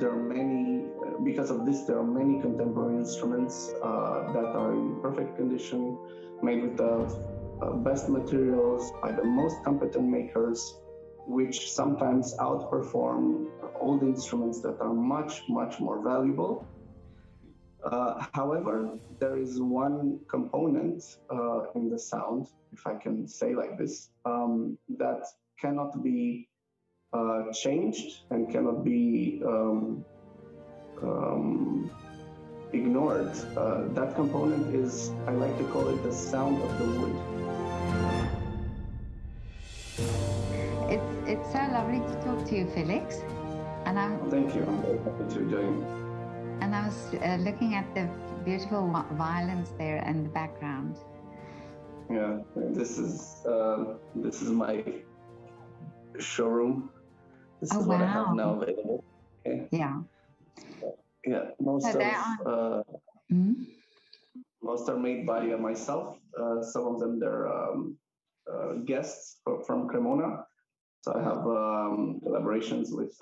there are many, because of this, there are many contemporary instruments that are in perfect condition, made with the best materials by the most competent makers, which sometimes outperform old instruments that are much, much more valuable. However, there is one component in the sound, if I can say like this, that cannot be changed and cannot be ignored. That component is, I like to call it the sound of the wood. It's so lovely to talk to you, Felix. And Thank you. I'm very happy to join. And I was looking at the beautiful violins there in the background. Yeah, this is my showroom. This is what I have now available. Okay. Yeah. Yeah, most are made by myself. Some of them they're guests from Cremona. So I have collaborations with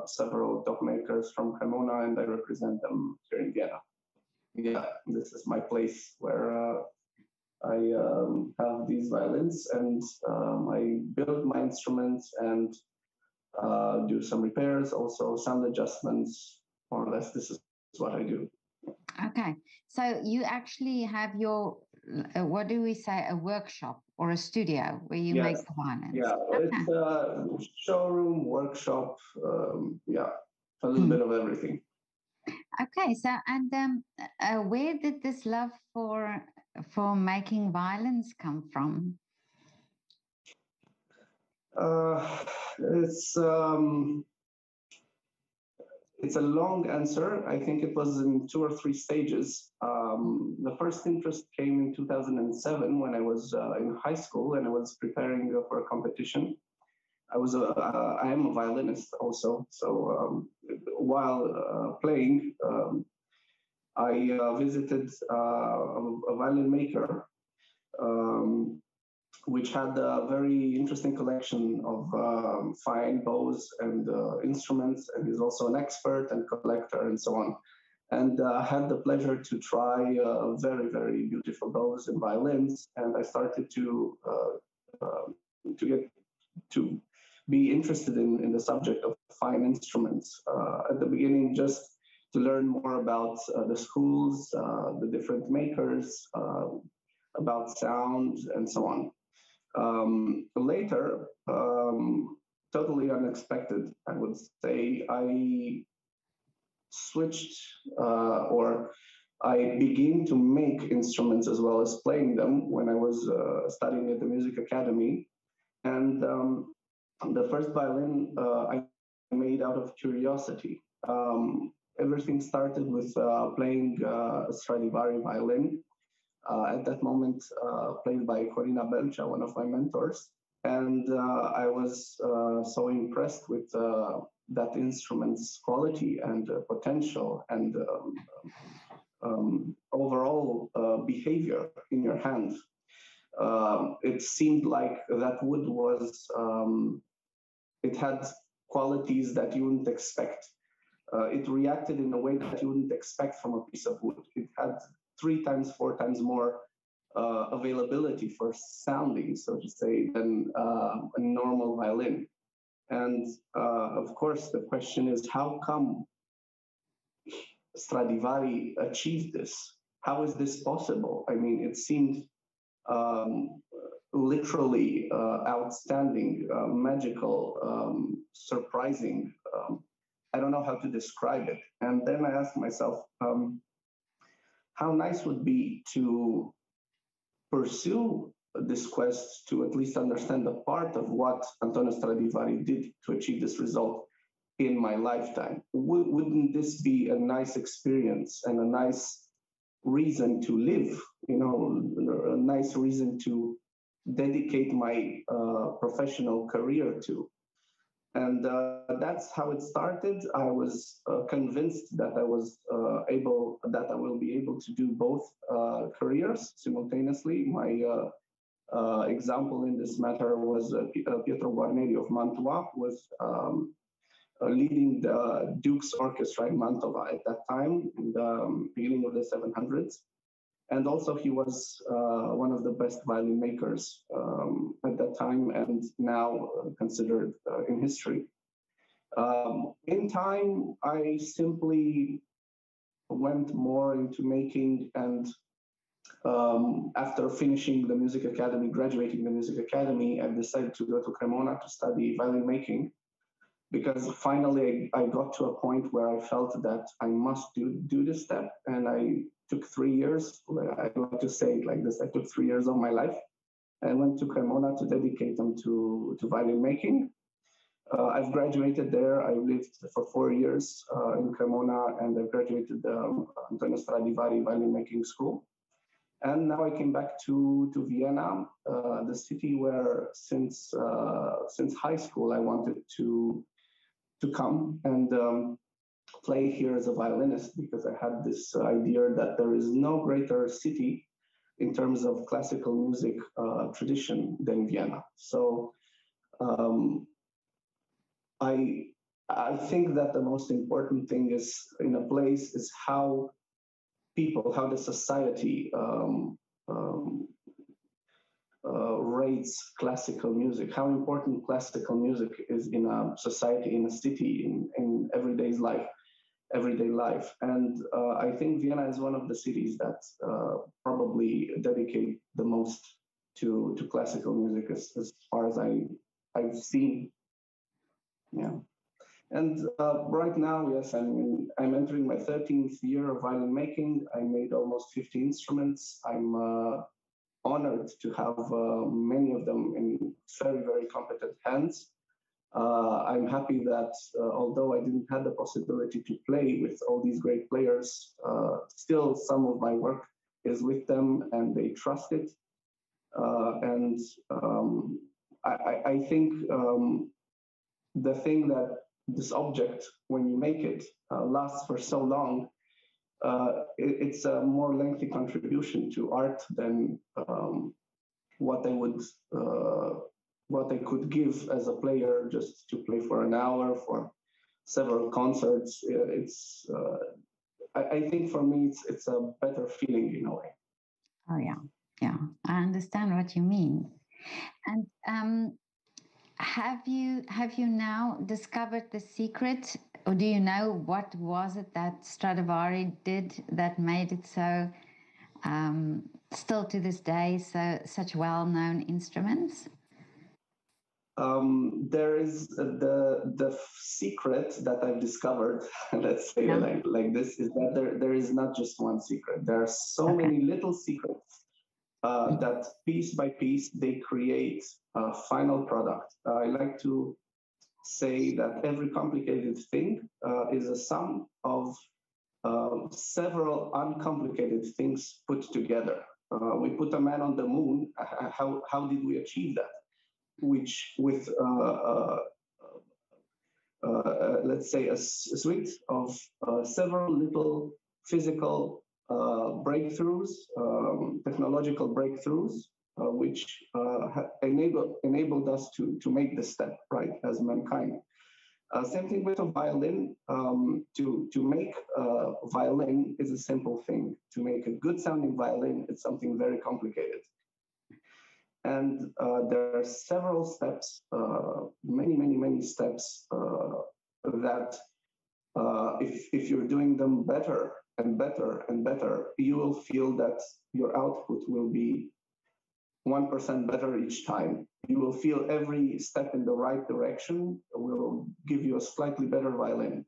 several top makers from Cremona, and I represent them here in Vienna. Yeah, this is my place where I have these violins, and I build my instruments and do some repairs, also sound adjustments. More or less, this is what I do. Okay, so you actually have your, what do we say, a workshop or a studio where you make the violins? Yeah, it's a showroom, workshop, yeah, a little bit of everything. Okay, so and where did this love for making violins come from? It's a long answer. I think it was in 2 or 3 stages. The first interest came in 2007 when I was in high school and I was preparing for a competition. I am a violinist also. So while playing, I visited a violin maker, which had a very interesting collection of fine bows and instruments, and he's also an expert and collector and so on. And I had the pleasure to try very, very beautiful bows and violins, and I started to be interested in the subject of fine instruments. At the beginning, just to learn more about the schools, the different makers, about sound, and so on. Later, totally unexpected, I would say, I switched or I began to make instruments as well as playing them when I was studying at the music academy. And the first violin I made out of curiosity. Everything started with playing a Stradivari violin. At that moment, played by Corina Belcea, one of my mentors. And I was so impressed with that instrument's quality and potential and overall behavior in your hand. It seemed like that wood was, it had qualities that you wouldn't expect. It reacted in a way that you wouldn't expect from a piece of wood. It had 3 times, 4 times more availability for sounding, so to say, than a normal violin. And of course, the question is, how come Stradivari achieved this? How is this possible? I mean, it seemed literally outstanding, magical, surprising. I don't know how to describe it. And then I asked myself, how nice would be to pursue this quest to at least understand a part of what Antonio Stradivari did to achieve this result in my lifetime. Wouldn't this be a nice experience and a nice reason to live, you know, a nice reason to dedicate my professional career to? And that's how it started. I was convinced that I will be able to do both careers simultaneously. My example in this matter was Pietro Guarneri of Mantua, who was leading the Duke's Orchestra in Mantova at that time, in the beginning of the 700s. And also he was one of the best violin makers at that time and now considered in history. In time, I simply went more into making, and after finishing the music academy, graduating the music academy, I decided to go to Cremona to study violin making, because finally I got to a point where I felt that I must do this step, and I took 3 years. I like to say it like this: I took 3 years of my life and went to Cremona to dedicate them to violin making. I've graduated there. I lived for 4 years in Cremona, and I graduated the Antonio Stradivari Violin Making School. And now I came back to Vienna, the city where since high school I wanted to come and play here as a violinist, because I had this idea that there is no greater city in terms of classical music tradition than Vienna. So I think that the most important thing is in a place is how people, how the society rates classical music, how important classical music is in a society, in a city, in everyday life. And I think Vienna is one of the cities that probably dedicate the most to classical music as far as I've seen. Yeah. And right now, yes, I'm entering my 13th year of violin making. I made almost 50 instruments. I'm honored to have many of them in very, very competent hands. I'm happy that although I didn't have the possibility to play with all these great players, still some of my work is with them and they trust it. And I think the thing that this object, when you make it, lasts for so long, it's a more lengthy contribution to art than what I could give as a player just to play for an hour, for several concerts. I think for me, it's a better feeling in a way. Oh yeah, I understand what you mean. And have you now discovered the secret, or do you know what was it that Stradivari did that made it so still to this day such well-known instruments? There is the secret that I've discovered, let's say like this, is that there is not just one secret. There are so many little secrets that piece by piece they create a final product. I like to say that every complicated thing is a sum of several uncomplicated things put together. We put a man on the moon. How did we achieve that? Which with let's say a suite of several little physical breakthroughs, technological breakthroughs, which enabled us to make this step, right, as mankind. Same thing with a violin. To make a violin is a simple thing. To make a good sounding violin, it's something very complicated. And there are several steps, many steps that if you're doing them better and better and better, you will feel that your output will be 1% better each time. You will feel every step in the right direction will give you a slightly better violin,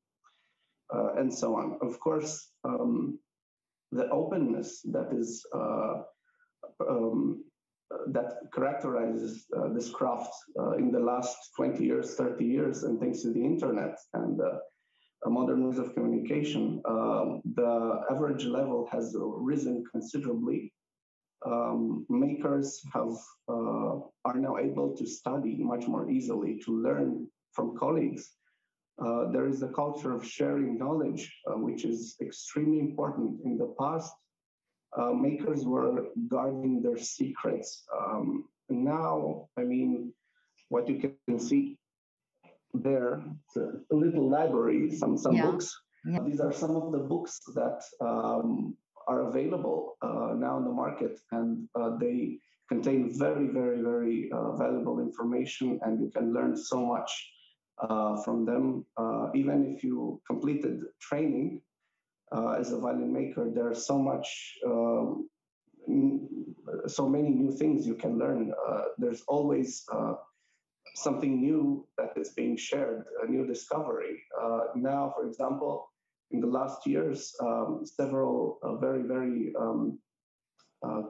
and so on. Of course, the openness that is that characterizes this craft in the last 20 years, 30 years, and thanks to the internet and a modern ways of communication, the average level has risen considerably. Makers are now able to study much more easily, to learn from colleagues. There is a culture of sharing knowledge, which is extremely important. In the past, makers were guarding their secrets. Now, I mean, what you can see there, it's a little library, some Yeah. books. Yeah. These are some of the books that are available now in the market, and they contain very, very, very valuable information, and you can learn so much from them. Even if you completed training as a violin maker, there's so much, so many new things you can learn. There's always something new that is being shared, a new discovery. Now, for example, in the last years, several very, very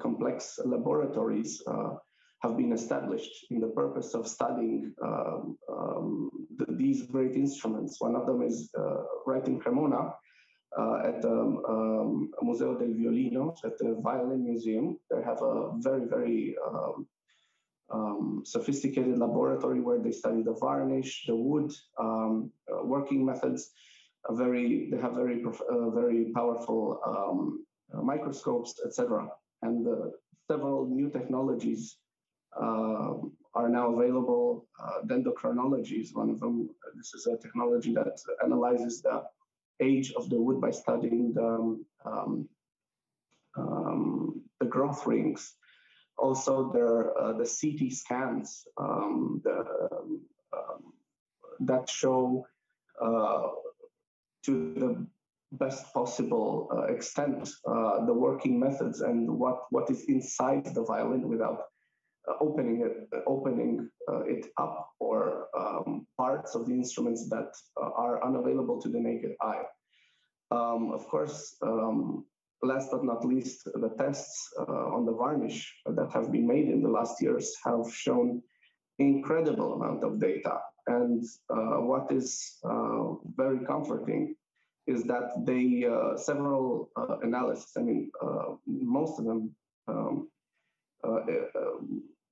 complex laboratories have been established in the purpose of studying these great instruments. One of them is right in Cremona at the Museo del Violino, at the Violin Museum. They have a very, very sophisticated laboratory where they study the varnish, the wood, working methods. They have very powerful microscopes, etc. And several new technologies are now available. Dendrochronology is one of them. This is a technology that analyzes the age of the wood by studying the growth rings. Also, there are the CT scans that show to the best possible extent the working methods and what is inside the violin without opening it up, or parts of the instruments that are unavailable to the naked eye. Of course, last but not least, the tests on the varnish that have been made in the last years have shown incredible amount of data. And what is very comforting is that they, several analysis, I mean, most of them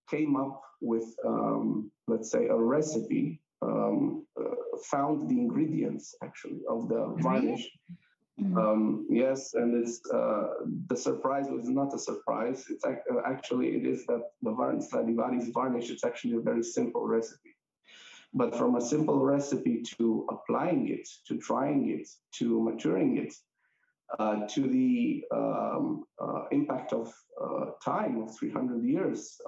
came up with, let's say, a recipe, found the ingredients actually of the varnish. Yes, and it's the surprise was not a surprise. It's actually it is that the Stradivari's varnish. It's actually a very simple recipe, but from a simple recipe to applying it, to trying it, to maturing it, to the impact of time of 300 years.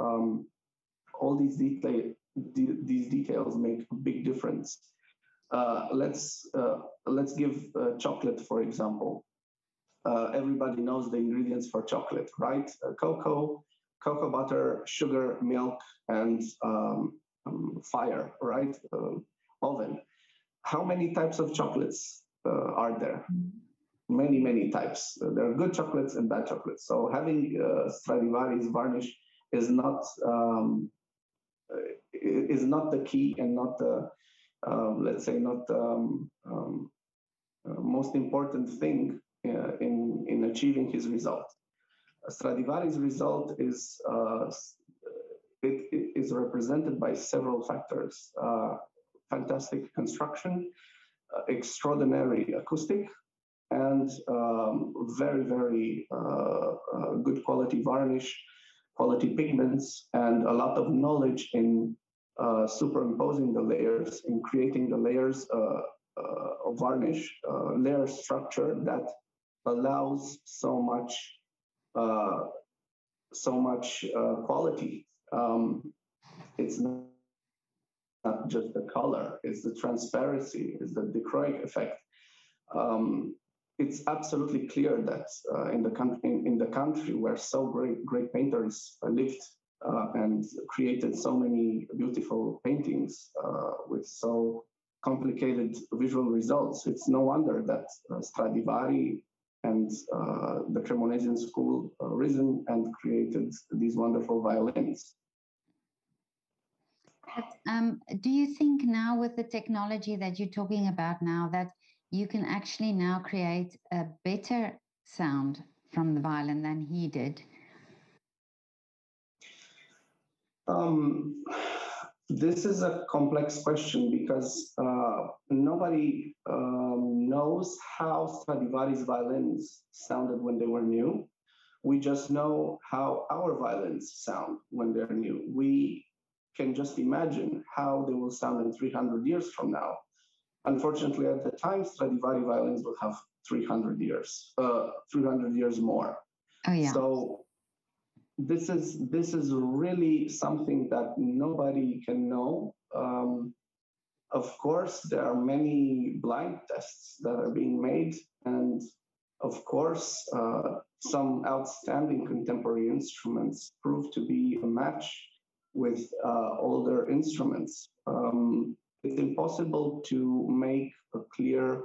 All these details make a big difference. Let's give chocolate, for example. Everybody knows the ingredients for chocolate, right? Cocoa butter, sugar, milk, and fire, right? Oven. How many types of chocolates are there? Many types. There are good chocolates and bad chocolates. So having Stradivari's varnish is not the key, and not the let's say not most important thing in achieving his result. Stradivari's result is it is represented by several factors: fantastic construction, extraordinary acoustic, and very good quality varnish, quality pigments, and a lot of knowledge in superimposing the layers, in creating the layers of varnish, layer structure that allows so much quality. It's not just the color; it's the transparency, it's the dichroic effect. It's absolutely clear that in the country where so great painters lived and created so many beautiful paintings with so complicated visual results, it's no wonder that Stradivari and the Cremonesian school risen and created these wonderful violins. Do you think now, with the technology that you're talking about now, that you can actually now create a better sound from the violin than he did? This is a complex question because nobody knows how Stradivari's violins sounded when they were new. We just know how our violins sound when they're new. We can just imagine how they will sound in 300 years from now. Unfortunately, at the time, Stradivari violins will have 300 years more. Oh, yeah. So this is really something that nobody can know. Of course, there are many blind tests that are being made, and of course, some outstanding contemporary instruments prove to be a match with older instruments. It's impossible to make a clear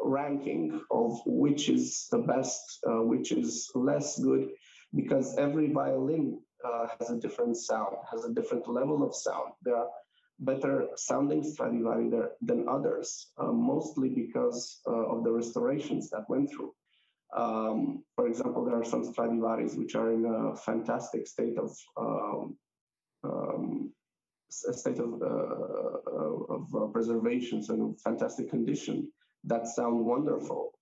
ranking of which is the best, which is less good, because every violin has a different sound, has a different level of sound. There are better sounding Stradivari there than others, mostly because of the restorations that went through. For example, there are some Stradivaris which are in a fantastic state of preservation, so in fantastic condition, that sound wonderful.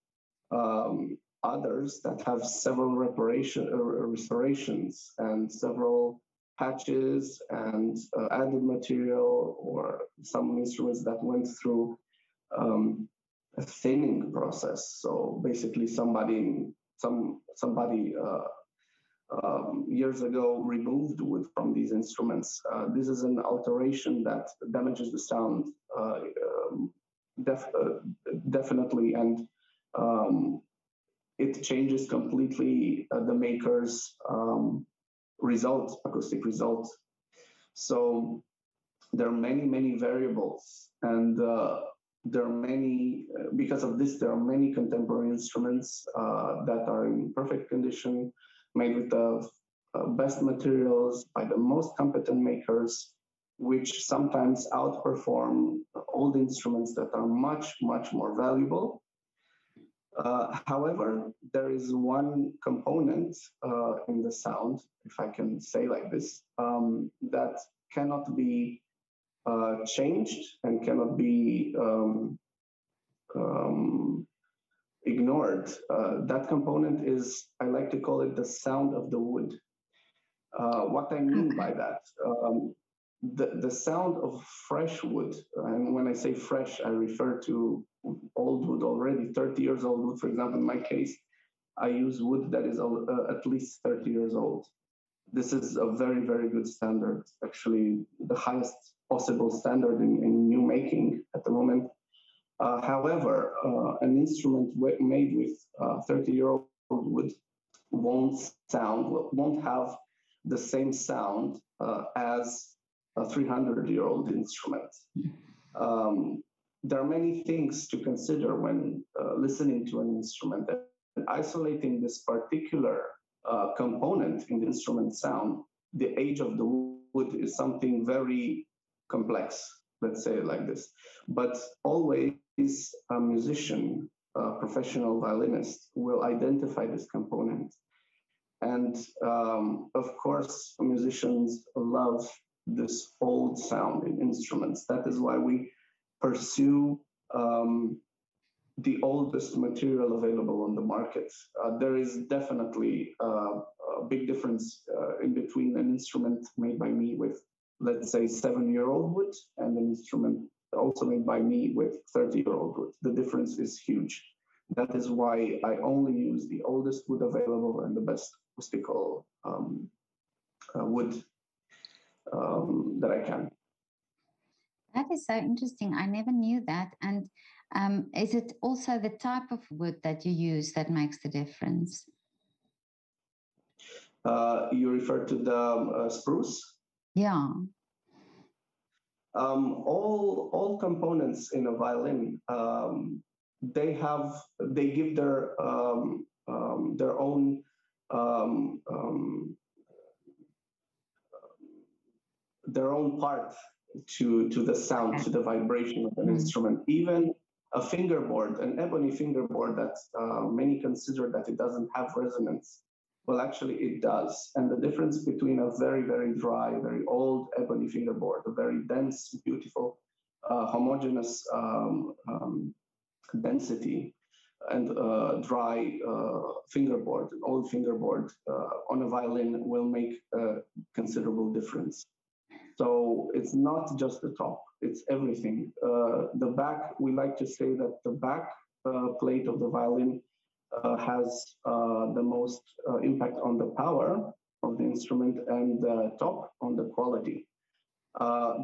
Others that have several restorations and several patches and added material, or some instruments that went through a thinning process. So basically, somebody years ago removed wood from these instruments. This is an alteration that damages the sound definitely, and it changes completely the maker's acoustic result. So there are many variables, and there are many, because of this, there are many contemporary instruments that are in perfect condition, made with the best materials by the most competent makers, which sometimes outperform old instruments that are much more valuable. However, there is one component in the sound, if I can say like this, that cannot be changed and cannot be ignored. That component is, I like to call it the sound of the wood. What I mean by that, the sound of fresh wood, and when I say fresh, I refer to old wood, already 30 years old wood. For example, in my case, I use wood that is at least 30 years old. This is a very good standard, actually the highest possible standard in new making at the moment. However, an instrument made with 30-year-old wood won't have the same sound as a 300-year-old instrument. There are many things to consider when listening to an instrument, and isolating this particular component in the instrument sound, the age of the wood, is something very complex, let's say it like this. But always a musician, a professional violinist, will identify this component. And of course, musicians love this old sound in instruments. That is why we pursue the oldest material available on the market. There is definitely a big difference in between an instrument made by me with, let's say, 7-year-old wood, and an instrument also made by me with 30-year-old wood. The difference is huge. That is why I only use the oldest wood available and the best acoustical wood that I can. That is so interesting. I never knew that. And is it also the type of wood that you use that makes the difference? You refer to the spruce? Yeah. All components in a violin, they give their own part to the sound, to the vibration of an instrument. Even a fingerboard, an ebony fingerboard that many consider that it doesn't have resonance. Well, actually it does. And the difference between a very dry, very old ebony fingerboard, a very dense, beautiful, homogeneous density, and dry fingerboard, an old fingerboard on a violin will make a considerable difference. So it's not just the top, it's everything. The back, we like to say that the back plate of the violin has the most impact on the power of the instrument, and the top on the quality.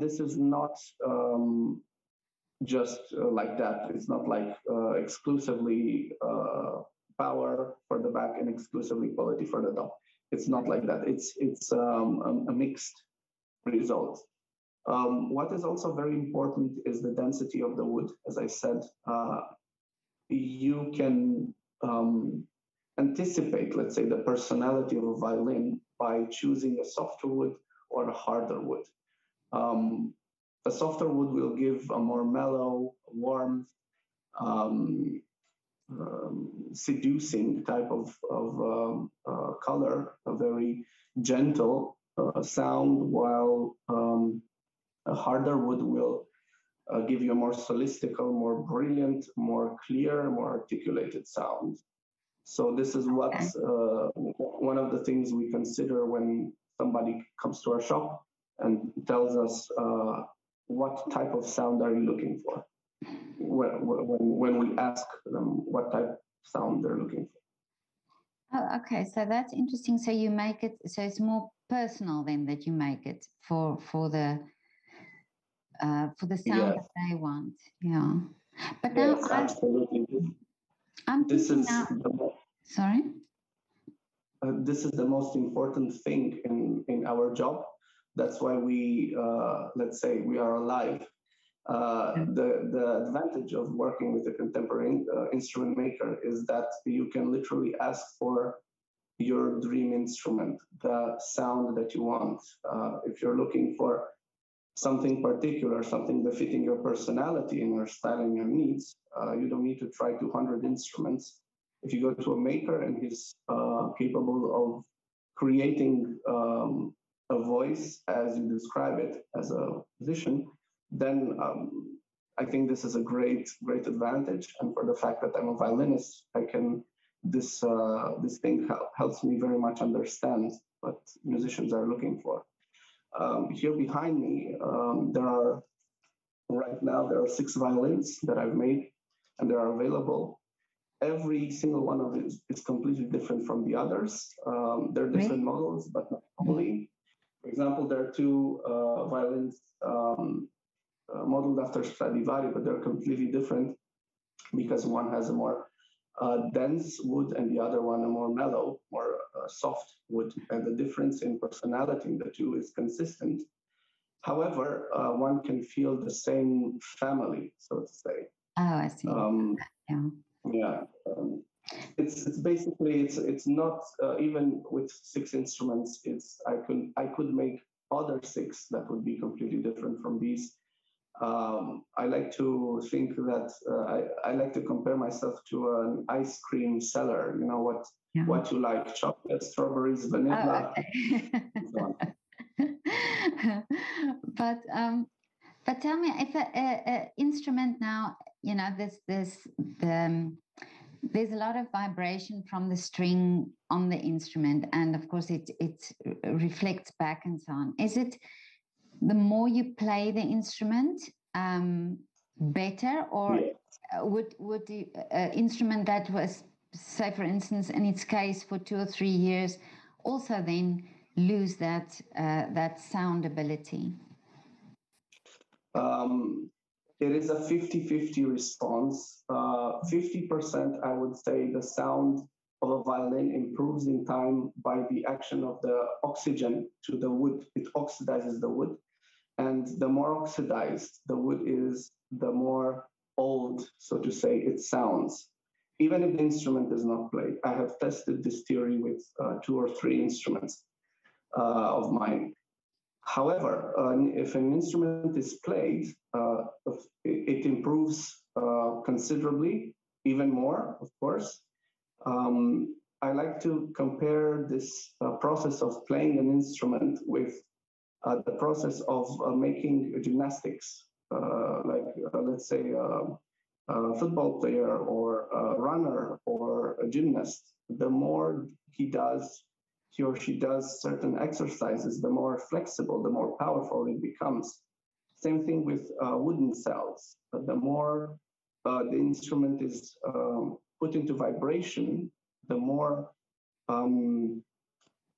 This is not just like that. It's not like exclusively power for the back and exclusively quality for the top. It's not like that. It's a mixed result. What is also very important is the density of the wood. As I said, you can anticipate, let's say, the personality of a violin by choosing a softer wood or a harder wood. A softer wood will give a more mellow, warm, seducing type of color, a very gentle sound, while a harder wood will give you a more solistical, more brilliant, more clear, more articulated sound. So this is what one of the things we consider when somebody comes to our shop and tells us what type of sound are you looking for, when we ask them what type of sound they're looking for. Oh, okay, so that's interesting. So you make it, so it's more personal then that you make it for the sound that they want. Yeah. But now yes, absolutely. I'm thinking now. Sorry? This is the most important thing in our job. That's why we, let's say, we are alive. The advantage of working with a contemporary instrument maker is that you can literally ask for your dream instrument, the sound that you want. If you're looking for something particular, something befitting your personality and your style and your needs, you don't need to try 200 instruments. If you go to a maker and he's capable of creating a voice as you describe it as a musician, then I think this is a great advantage. And for the fact that I'm a violinist, I can this thing helps me very much understand what musicians are looking for. Here behind me, right now there are 6 violins that I've made, and they are available. Every single one of these is completely different from the others. They're different models, but not only. For example, there are 2 violins modeled after Stradivari, but they're completely different because one has a more dense wood and the other one a more mellow, more soft wood. And the difference in personality in the 2 is consistent. However, one can feel the same family, so to say. Oh, I see. Yeah. It's basically it's not even with 6 instruments. I could make other 6 that would be completely different from these. I like to think that I like to compare myself to an ice cream seller. You know what you like: chocolate, strawberries, vanilla. Oh, okay. But tell me, if an instrument now, you know, there's a lot of vibration from the string on the instrument, and of course it reflects back and so on. Is it the more you play the instrument, better, or would the instrument that was, say, for instance, in its case for 2 or 3 years, also then lose that sound ability? It is a 50-50 response. 50%, I would say, the sound of a violin improves in time by the action of the oxygen to the wood. It oxidizes the wood. And the more oxidized the wood is, the more old, so to say, it sounds. Even if the instrument is not played. I have tested this theory with 2 or 3 instruments of mine. However, if an instrument is played, it improves considerably, even more, of course. I like to compare this process of playing an instrument with the process of making gymnastics. Let's say football player or a runner or a gymnast, the more he or she does certain exercises, the more flexible, the more powerful it becomes. Same thing with wooden cells. The more the instrument is put into vibration, the more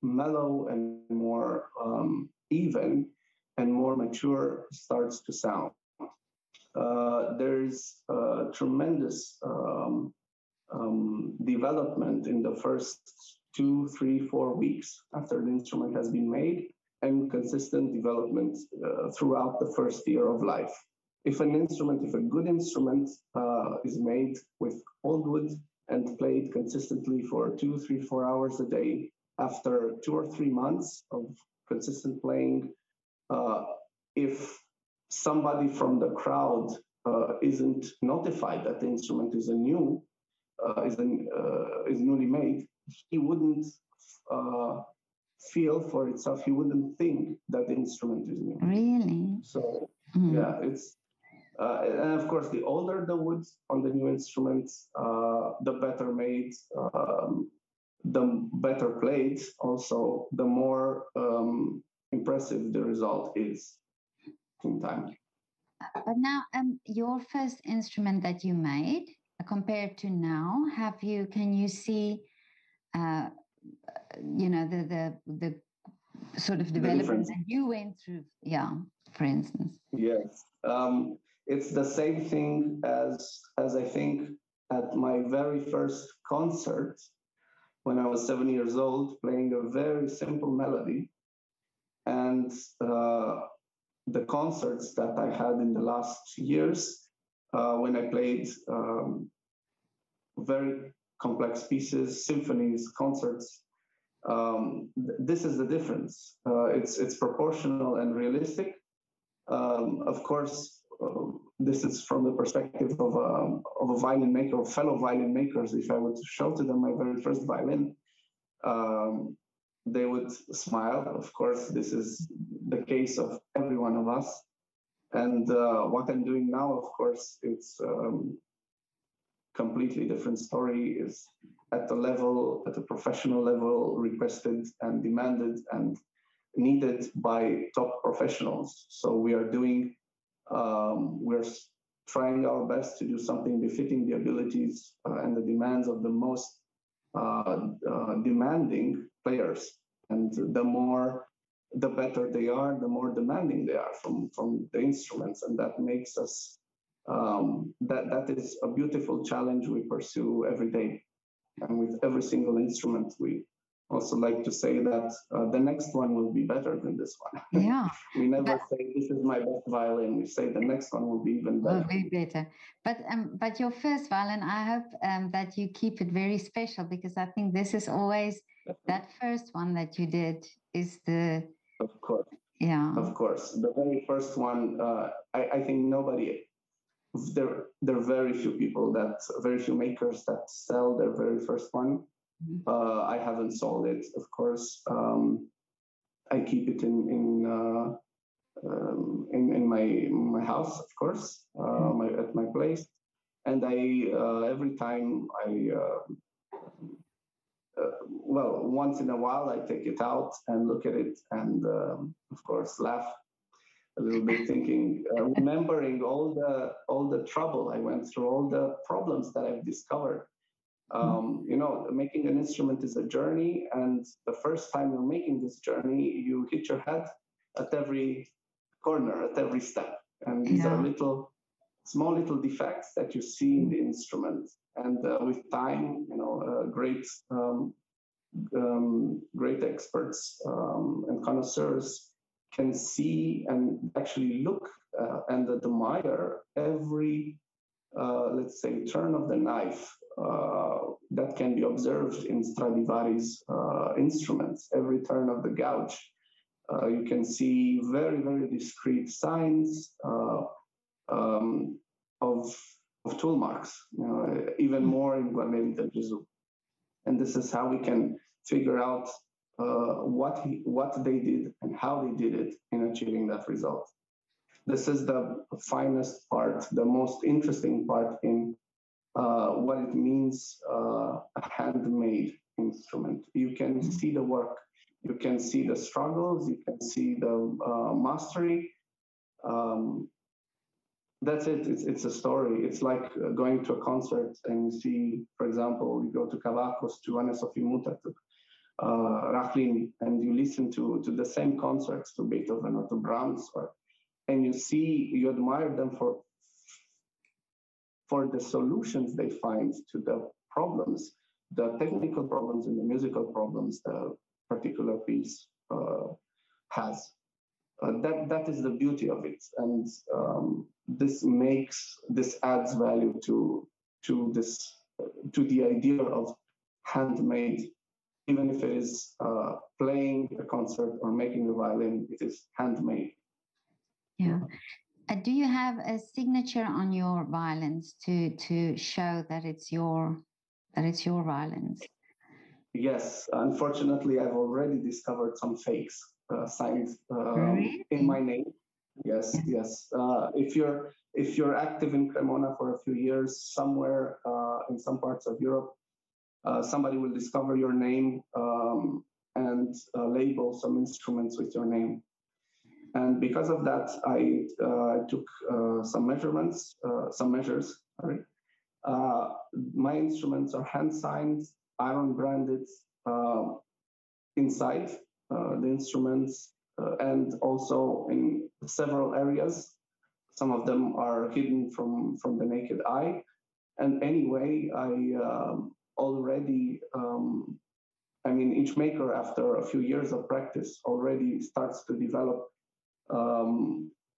mellow and more even and more mature starts to sound. There's tremendous development in the first 2, 3, 4 weeks after the instrument has been made, and consistent development throughout the first year of life. If a good instrument is made with old wood and played consistently for 2, 3, 4 hours a day, after 2 or 3 months of consistent playing, if somebody from the crowd isn't notified that the instrument is newly made, he wouldn't feel for itself. He wouldn't think that the instrument is new. Really? So yeah, it's and of course, the older the wood on the new instruments, the better made, the better played. Also, the more impressive the result is in time. But now, your first instrument that you made compared to now, can you see, the sort of development that you went through? Yeah, for instance. Yes, it's the same thing as I think at my very first concert when I was 7 years old, playing a very simple melody, and the concerts that I had in the last years, when I played very complex pieces, symphonies, concerts. This is the difference. It's proportional and realistic. Of course, this is from the perspective of a violin maker, of fellow violin makers. If I were to show to them my very first violin, they would smile. Of course, this is the case of every one of us. And what I'm doing now, of course, it's completely different story, is at a professional level, requested and demanded and needed by top professionals. So we're trying our best to do something befitting the abilities and the demands of the most demanding players. And the better they are, the more demanding they are from the instruments. And that makes us, that is a beautiful challenge we pursue every day. And with every single instrument, we also like to say that the next one will be better than this one. Yeah. We never say this is my best violin. We say the next one will be even better. Will be better. But your first violin, I hope that you keep it very special, because I think this is always that first one that you did is the. Of course. Yeah. Of course, the very first one. I think nobody. There are very few makers that sell their very first one. I haven't sold it, of course. I keep it in my house, of course, at my place, and every time once in a while I take it out and look at it, and of course laugh a little bit, thinking, remembering all the trouble I went through, all the problems that I've discovered. Making an instrument is a journey, and the first time you're making this journey, you hit your head at every corner, at every step, and these are small little defects that you see in the instrument. And with time, great experts and connoisseurs can see and actually look and admire every, let's say, turn of the knife that can be observed in Stradivari's instruments. Every turn of the gouge, you can see very, very discrete signs of tool marks, even more in Guarneri del Gesù. And this is how we can figure out what they did and how they did it in achieving that result. this is the finest part, the most interesting part in what it means a handmade instrument. You can see the work, you can see the struggles, you can see the mastery. That's it. It's a story. It's like going to a concert and you see, for example, you go to Kavakos, to Anna Sophie Mutter, to Rachlin, and you listen to the same concerts, to Beethoven or to Brahms, and you admire them for the solutions they find to the problems, the technical problems and the musical problems the particular piece has. That is the beauty of it, and this adds value to the idea of handmade. Even if it is playing a concert or making a violin, it is handmade. Yeah. Do you have a signature on your violins to show that it's your violins? Yes, unfortunately, I've already discovered some fakes signed Really? in my name. Yes, yes. If you're active in Cremona for a few years, somewhere in some parts of Europe, somebody will discover your name and label some instruments with your name. And because of that, I took some measures. Sorry. My instruments are hand signed, iron branded inside the instruments, and also in several areas. Some of them are hidden from the naked eye. And anyway, I already, I mean, each maker after a few years of practice already starts to develop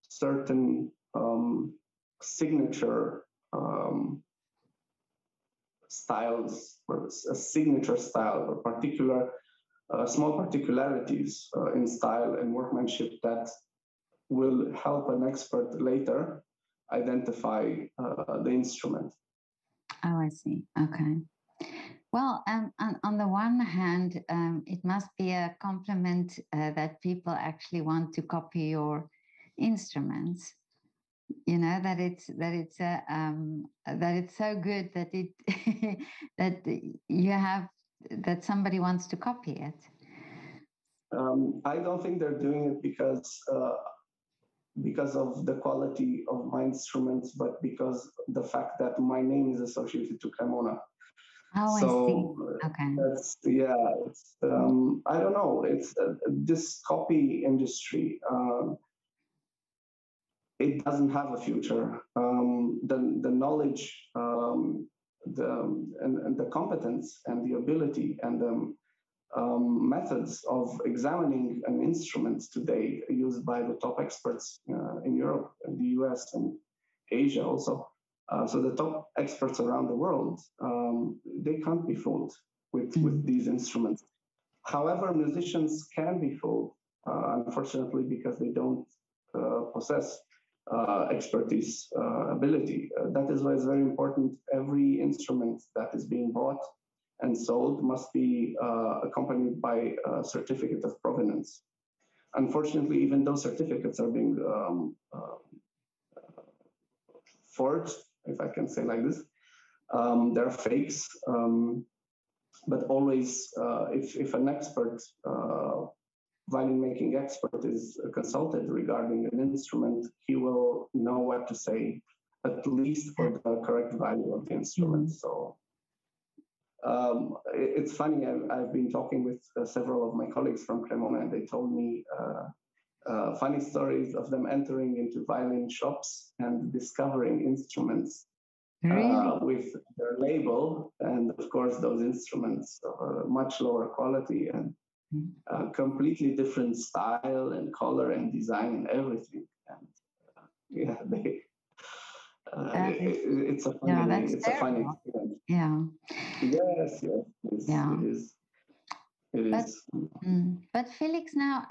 certain signature styles, or a signature style, or particular small particularities in style and workmanship that will help an expert later identify the instrument. Oh, I see. Okay. Well, on the one hand, it must be a compliment that people actually want to copy your instruments. You know, that it's so good that it that somebody wants to copy it. I don't think they're doing it because of the quality of my instruments, but because the fact that my name is associated to Cremona. Oh, so I see. Okay. That's, yeah, it's, I don't know, it's this copy industry, it doesn't have a future. The knowledge, and the competence and the ability and the methods of examining an instrument today used by the top experts in Europe and the US and Asia also. So the top experts around the world, they can't be fooled with these instruments. However, musicians can be fooled, unfortunately, because they don't possess expertise, ability. That is why it's very important. Every instrument that is being bought and sold must be accompanied by a certificate of provenance. Unfortunately, even those certificates are being forged, if I can say like this. They're fakes, but always, if an expert, violin making expert is consulted regarding an instrument, he will know what to say, at least for the correct value of the instrument. So it's funny, I've been talking with several of my colleagues from Cremona, and they told me funny stories of them entering into violin shops and discovering instruments with their label, and of course those instruments are much lower quality and completely different style and color and design and everything. And yeah, it's a funny, it's a funny experience. Yeah. Yes, yes, it is. But Felix, now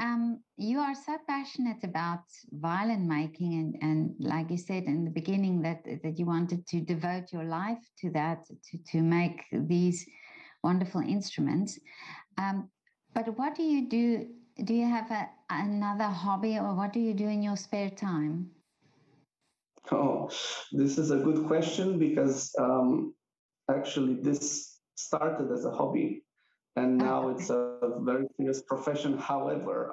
you are so passionate about violin making, and like you said in the beginning, that you wanted to devote your life to that, to make these wonderful instruments. But what do you do? Do you have another hobby, or what do you do in your spare time? Oh, this is a good question because actually this started as a hobby and now it's a very serious profession. However,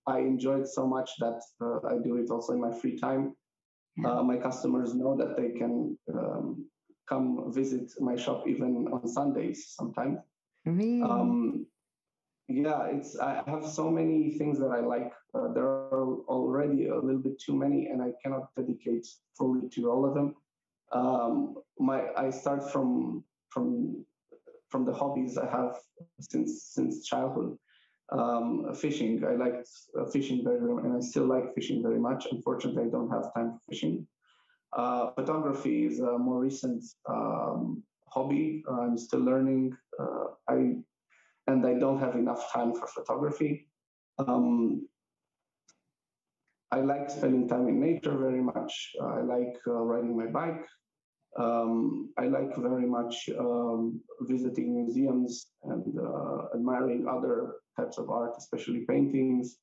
I enjoy it so much that I do it also in my free time. My customers know that they can come visit my shop even on Sundays sometimes. Really? Yeah, I have so many things that I like. There are already a little bit too many, and I cannot dedicate fully to all of them. I start from the hobbies I have since childhood. Fishing, I liked fishing very, and I still like fishing very much. Unfortunately, I don't have time for fishing. Photography is a more recent hobby. I'm still learning. I don't have enough time for photography. I like spending time in nature very much. I like riding my bike. I like very much visiting museums and admiring other types of art, especially paintings.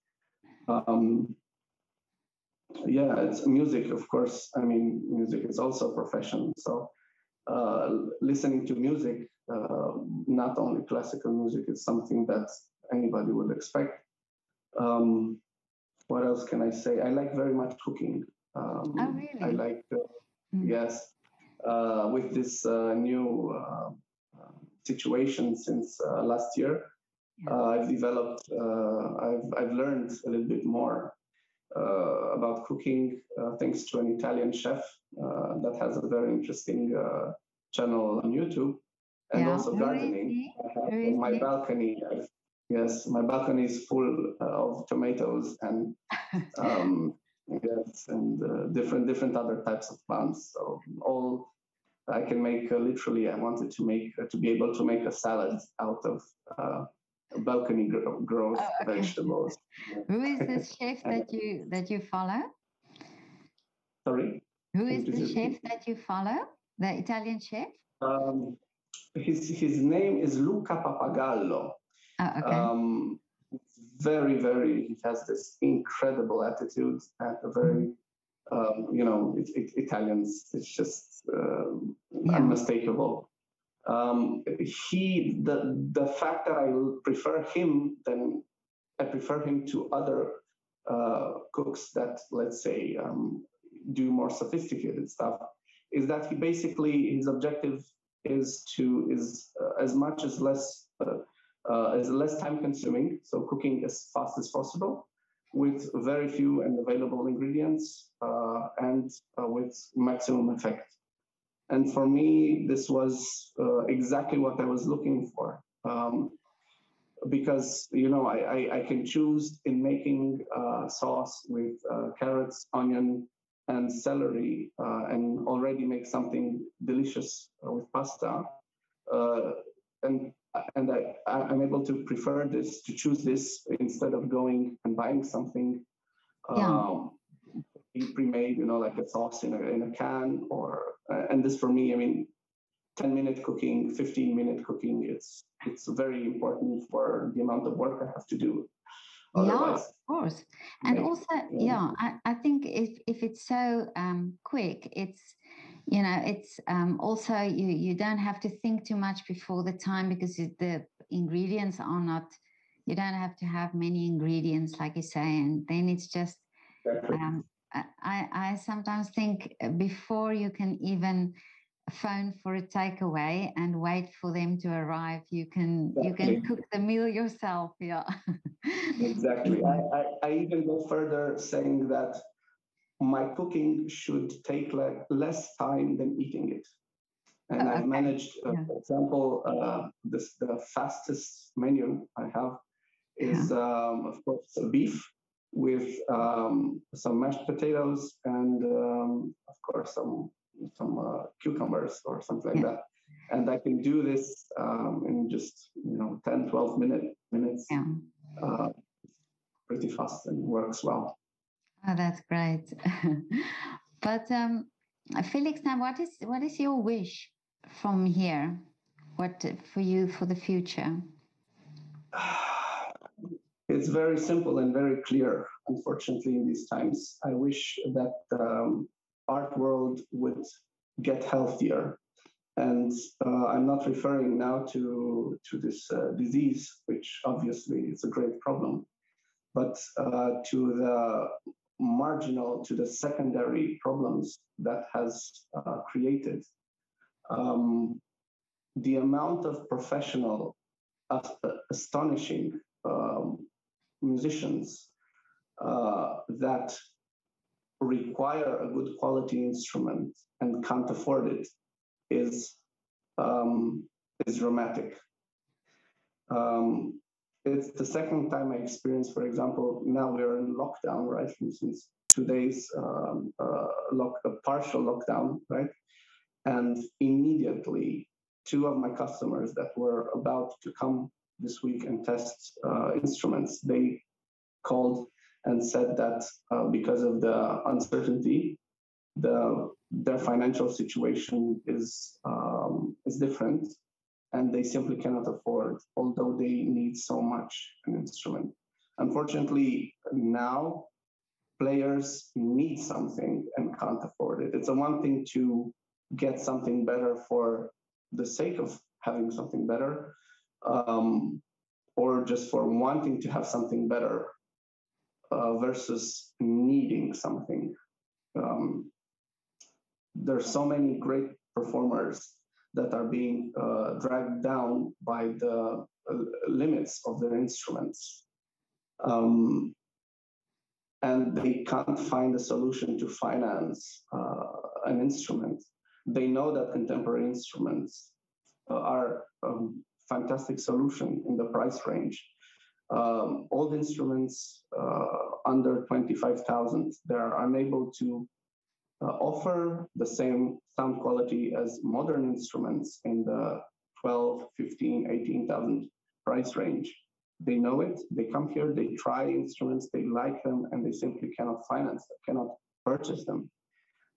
Yeah, it's music, of course. I mean, music is also a profession. So listening to music, not only classical music, is something that anybody would expect. What else can I say? I like very much cooking. Oh, really? I like, yes, with this new situation since last year, I've developed, I've learned a little bit more about cooking thanks to an Italian chef that has a very interesting channel on YouTube, and also gardening. I have my balcony. Yes, my balcony is full of tomatoes and yes, and different other types of plants. So all I can make literally. I wanted to make to be able to make a salad out of balcony growth vegetables. Who is the chef that you follow? Sorry. Who is the chef that you follow? The Italian chef? His name is Luca Papagallo. Oh, okay. Very, he has this incredible attitude and a very, Italians, it's just unmistakable. The fact that I prefer him than I prefer him to other cooks that, let's say, do more sophisticated stuff, is that he basically, his objective is as much as less time consuming, so cooking as fast as possible with very few and available ingredients and with maximum effect. And for me, this was exactly what I was looking for. Because, I can choose in making sauce with carrots, onion, and celery, and already make something delicious with pasta. And I'm able to prefer this, to choose this instead of going and buying something pre-made, like a sauce in a can, and this for me, I mean, 10-minute cooking, 15-minute cooking, it's very important for the amount of work I have to do. Otherwise, of course. And also, I think if it's so quick, it's, it's also, you don't have to think too much before the time, because the ingredients are not, you don't have to have many ingredients, like you say, and then it's just, I sometimes think before you can even phone for a takeaway and wait for them to arrive, you can cook the meal yourself. Exactly. I even go further, saying that my cooking should take less time than eating it. And I've managed, for example, the fastest menu I have is, of course, beef with some mashed potatoes and, of course, some cucumbers or something like that. And I can do this in just 10-12 minutes. Pretty fast, and works well. Oh, that's great. But Felix, now what is your wish from here? What for you for the future? It's very simple and very clear. Unfortunately, in these times, I wish that art world would get healthier. And I'm not referring now to this disease, which obviously is a great problem, but to the marginal, to the secondary problems that has created. The amount of professional, astonishing musicians that require a good quality instrument and can't afford it is dramatic. It's the second time I experienced, for example, now we're in lockdown, right? Since 2 days, a partial lockdown, right? And immediately, two of my customers that were about to come this week and test instruments, they called and said that because of the uncertainty, their financial situation is different, and they simply cannot afford, although they need so much an instrument. Unfortunately, now players need something and can't afford it. It's a one thing to get something better for the sake of having something better, or just for wanting to have something better versus needing something. There's so many great performers that are being dragged down by the limits of their instruments. And they can't find a solution to finance an instrument. They know that contemporary instruments are a fantastic solution in the price range. Old instruments under 25,000, they're unable to offer the same sound quality as modern instruments in the 12, 15, 18,000 price range. They know it, they come here, they try instruments, they like them, and they simply cannot finance them, cannot purchase them.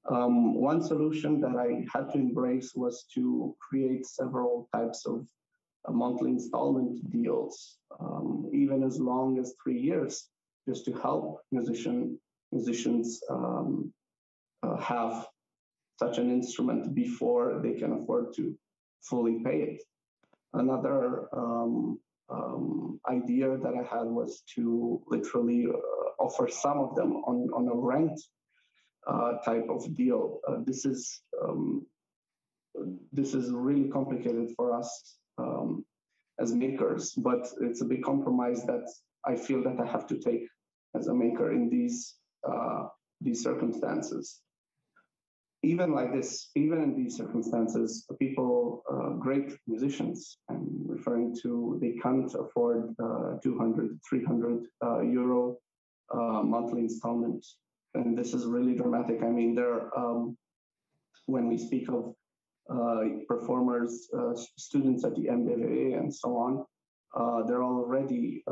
One solution that I had to embrace was to create several types of monthly installment deals, even as long as 3 years, just to help musicians have such an instrument before they can afford to fully pay it. Another idea that I had was to literally offer some of them on a rent type of deal. This is really complicated for us as makers, but it's a big compromise that I feel that I have to take as a maker in these circumstances. Even like this, even in these circumstances, people, great musicians, I'm referring to, they can't afford 200, 300 euro monthly installment. And this is really dramatic. I mean, when we speak of performers, students at the MBA and so on, they're already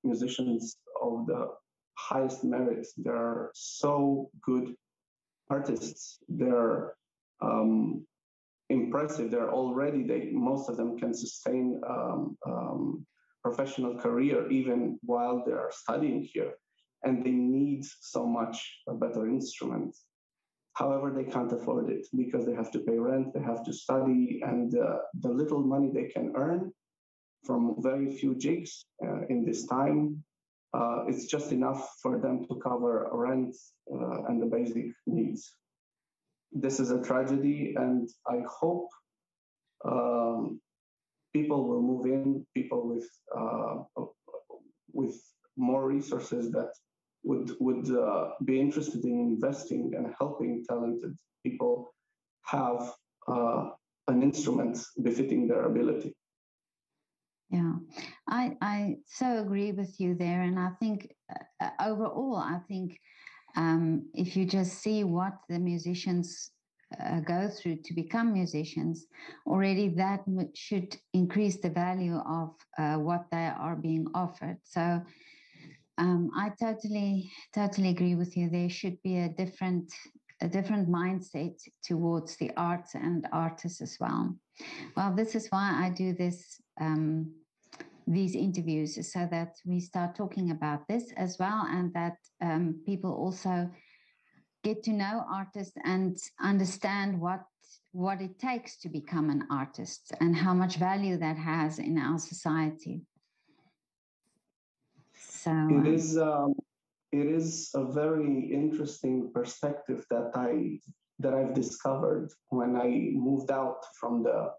musicians of the highest merit. They're so good artists. They're impressive. Most of them can sustain professional career even while they are studying here, and they need so much a better instrument. However, they can't afford it because they have to pay rent, they have to study, and the little money they can earn from very few gigs in this time, it's just enough for them to cover rent and the basic needs. This is a tragedy, and I hope people will move in, people with more resources that would be interested in investing and helping talented people have an instrument befitting their ability. Yeah, I so agree with you there. And I think overall, if you just see what the musicians go through to become musicians, already that should increase the value of what they are being offered. So I totally agree with you. There should be a different mindset towards the arts and artists as well. Well, this is why I do these interviews, so that we start talking about this as well, and that people also get to know artists and understand what it takes to become an artist and how much value that has in our society. So it is a very interesting perspective that I've discovered when I moved out from the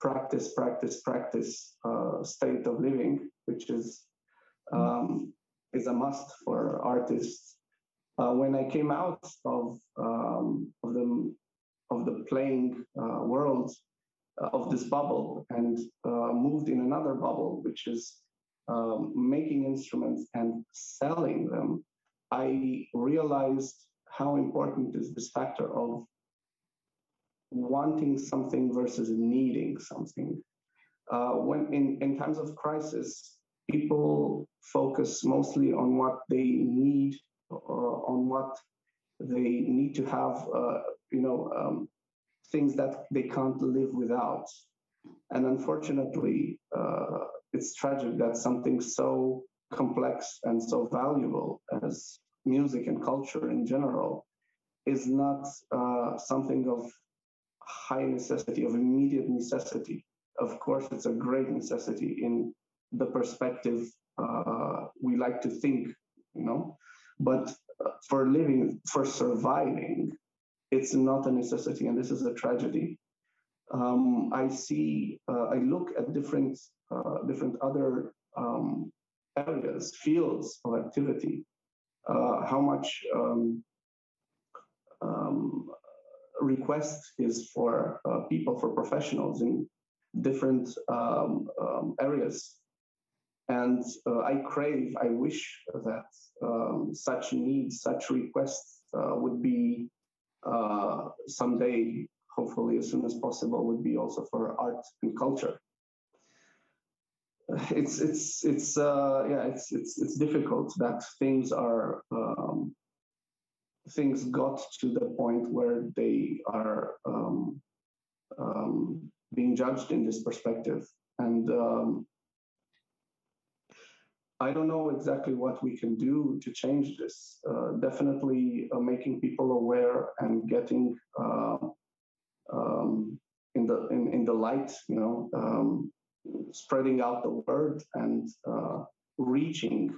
practice state of living, which is a must for artists. When I came out of the playing world, of this bubble, and moved in another bubble, which is making instruments and selling them, I realized how important is this factor of wanting something versus needing something. When in times of crisis, people focus mostly on what they need, on what they need to have, things that they can't live without. And unfortunately, it's tragic that something so complex and so valuable as music and culture in general is not something of high necessity, of immediate necessity. Of course, it's a great necessity in the perspective we like to think, but for living, for surviving, it's not a necessity, and this is a tragedy. I look at different other areas, fields of activity, how much request is for people, for professionals in different areas. And I wish that such needs, such requests would be someday, hopefully as soon as possible, would be also for art and culture. It's difficult that things got to the point where they are being judged in this perspective, and I don't know exactly what we can do to change this. Definitely making people aware and getting in the light, spreading out the word and reaching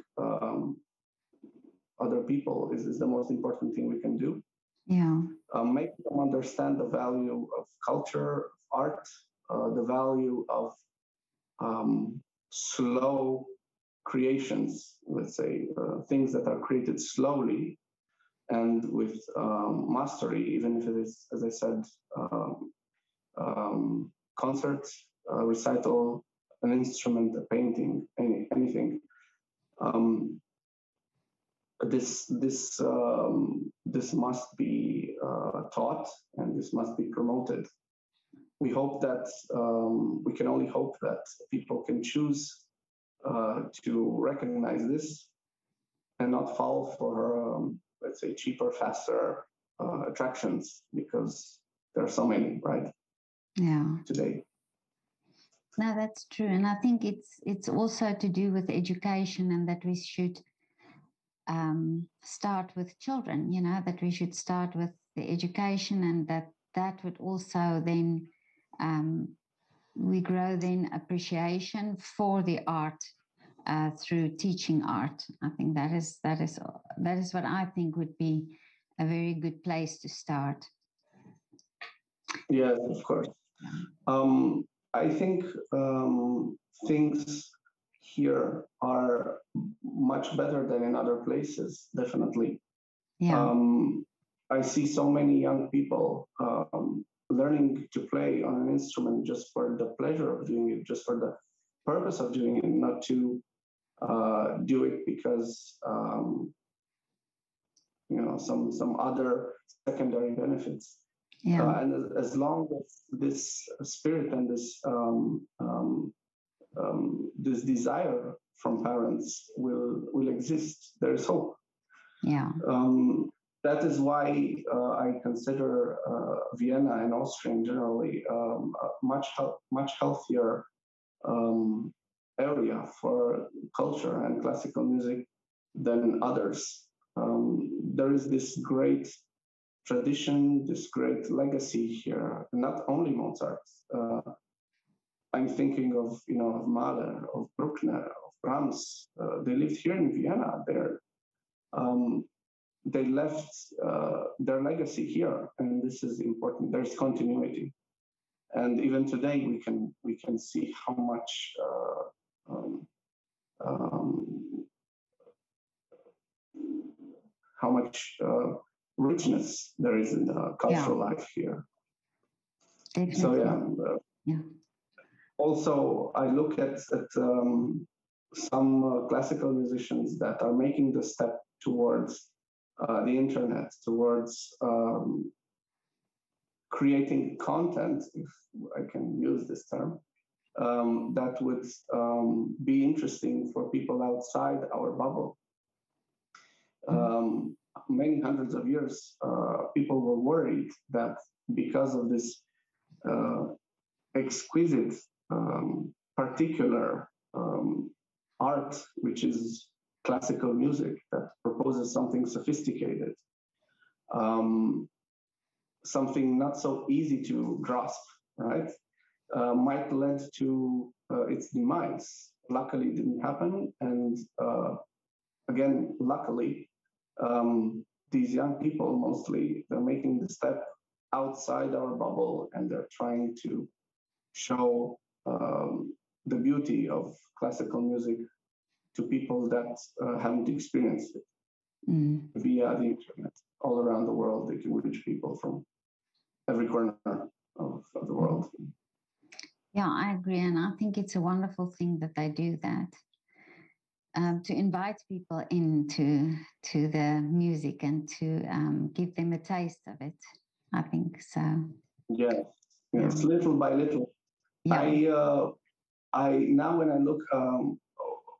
other people is the most important thing we can do. Yeah. Make them understand the value of culture, of art, the value of slow creations, let's say, things that are created slowly and with mastery, even if it is, as I said, concert, recital, an instrument, a painting, anything. This must be taught, and this must be promoted. We hope that we can only hope that people can choose to recognize this and not fall for, let's say, cheaper, faster attractions, because there are so many, right? Yeah. Today. No, that's true, and I think it's also to do with education, and that we should start with children. That we should start with the education, and that would also then we grow then appreciation for the art through teaching art. I think that is what I think would be a very good place to start. Yes, of course. I think things here are much better than in other places, definitely. Yeah. I see so many young people learning to play on an instrument just for the pleasure of doing it, just for the purpose of doing it, not to do it because some other secondary benefits. Yeah. And as long as this spirit and this desire from parents will exist, there is hope. Yeah. That is why I consider Vienna and Austria generally a much healthier area for culture and classical music than others. There is this great tradition, this great legacy here. Not only Mozart. I'm thinking of of Mahler, of Bruckner, of Brahms. They lived here in Vienna. They left their legacy here, and this is important. There's continuity, and even today we can see how much um, um, how much richness there is in the cultural life here. Definitely. So also, I look at some classical musicians that are making the step towards the internet, towards creating content, if I can use this term, that would be interesting for people outside our bubble. Many hundreds of years, people were worried that because of this exquisite, particular art, which is classical music that proposes something sophisticated, something not so easy to grasp, right? Might lead to its demise. Luckily, it didn't happen. And again, luckily, these young people mostly, they're making the step outside our bubble, and they're trying to show the beauty of classical music to people that haven't experienced it via the internet. All around the world, they can reach people from every corner of the world. Yeah, I agree. And I think it's a wonderful thing that they do that. To invite people into the music and to give them a taste of it. I think so. Yes, little by little. Yeah. I now when I look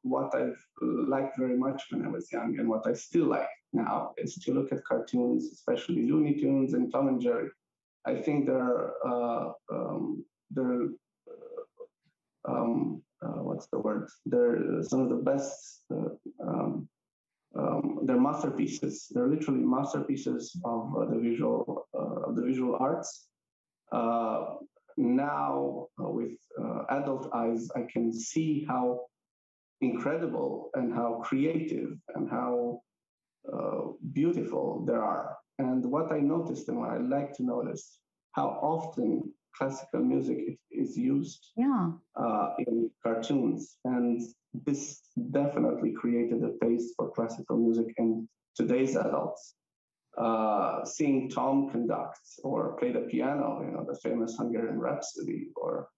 what I've liked very much when I was young and what I still like now is to look at cartoons, especially Looney Tunes and Tom and Jerry. I think they're what's the word? They're some of the best. They're masterpieces. They're literally masterpieces of the visual arts. Now, with adult eyes, I can see how incredible and how creative and how beautiful they are. And what I noticed and what I like to notice, how often classical music is used in cartoons. And this definitely created a taste for classical music in today's adults. Seeing Tom conduct or play the piano, the famous Hungarian Rhapsody, or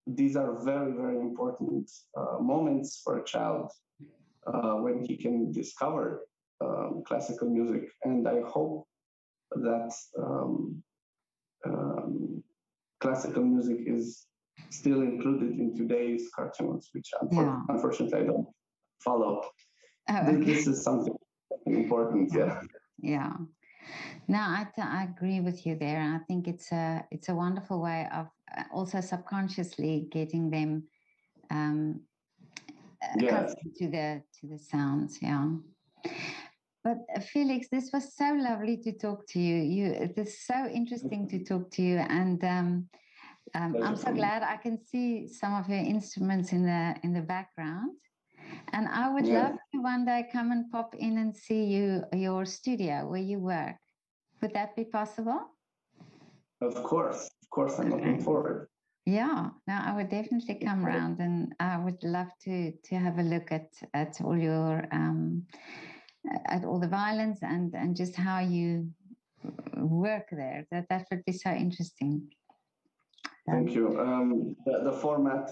these are very, very important moments for a child when he can discover classical music. And I hope that classical music is still included in today's cartoons, which unfortunately I don't follow. This is something important. Yeah. No, I agree with you there. I think it's a wonderful way of also subconsciously getting them accustomed to the sounds. Yeah. But Felix, this was so lovely to talk to you. It is so interesting to talk to you, and I'm so glad I can see some of your instruments in the background. And I would love to one day come and pop in and see your studio where you work. Would that be possible? Of course, I'm looking forward. Yeah, no, I would definitely come around, and I would love to have a look at all your at all the violins and just how you work there. That would be so interesting. Thank you. The format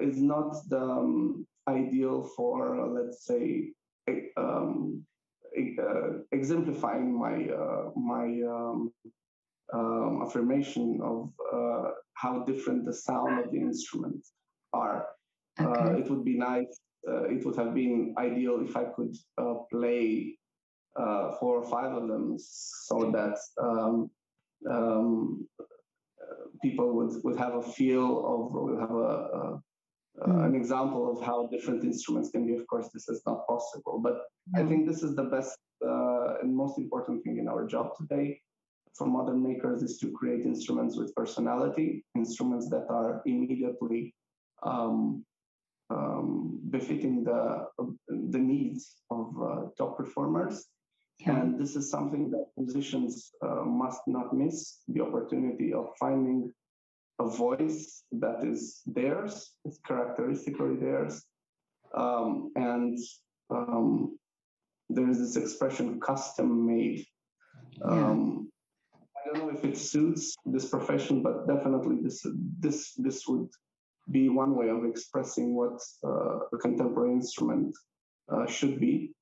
is not the ideal for, let's say, exemplifying my affirmation of how different the sound of the instruments are. It would be nice. It would have been ideal if I could play 4 or 5 of them, so that people would have a feel of, would have an example of how different instruments can be. Of course, this is not possible, but I think this is the best and most important thing in our job today for modern makers is to create instruments with personality, instruments that are immediately befitting the needs of top performers. Yeah. And this is something that musicians must not miss, the opportunity of finding a voice that is theirs, it's characteristically theirs. There is this expression, custom made. I don't know if it suits this profession, but definitely this would be one way of expressing what a contemporary instrument should be.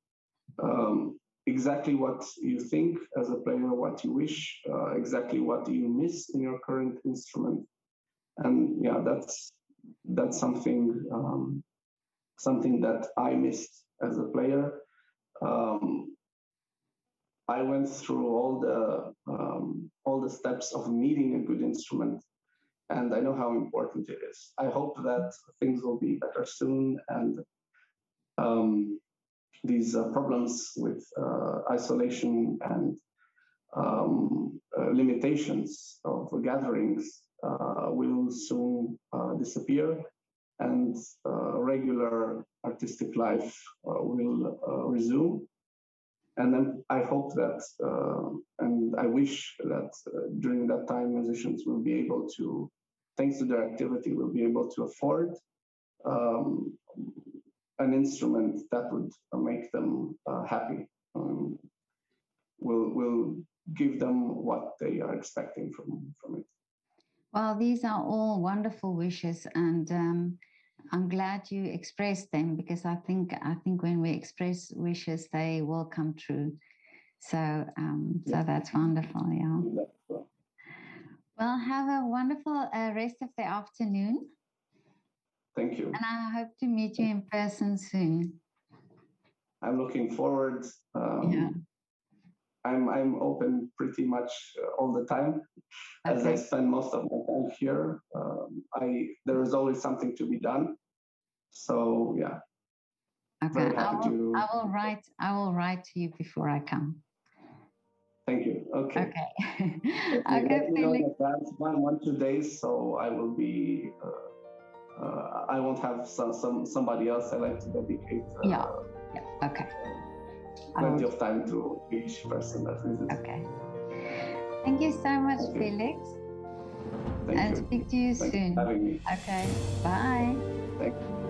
Exactly what you think as a player, what you wish, exactly what you miss in your current instrument. And yeah, that's something that I missed as a player. I went through all the steps of needing a good instrument, and I know how important it is. I hope that things will be better soon, and these problems with isolation and limitations of gatherings will soon disappear, and regular artistic life will resume. And then I hope that, and I wish that during that time, musicians will be able to, thanks to their activity, will be able to afford an instrument that would make them happy. Will give them what they are expecting from it. Well, these are all wonderful wishes, and I'm glad you expressed them, because I think when we express wishes, they will come true. So that's wonderful. Yeah. Well, have a wonderful rest of the afternoon. Thank you. And I hope to meet you in person soon. I'm looking forward. I'm open pretty much all the time, as I spend most of my time here. There is always something to be done. So yeah. Okay. Very happy I will write to you before I come. Thank you. Okay. Okay, Felix. One, 2 days, so I will be. I won't have somebody else I like to dedicate. Okay. Plenty of time to each person that visits. Okay. Thank you so much, Felix. Thank you. Speak to you soon. Thanks for having me. Okay. Bye. Thank you.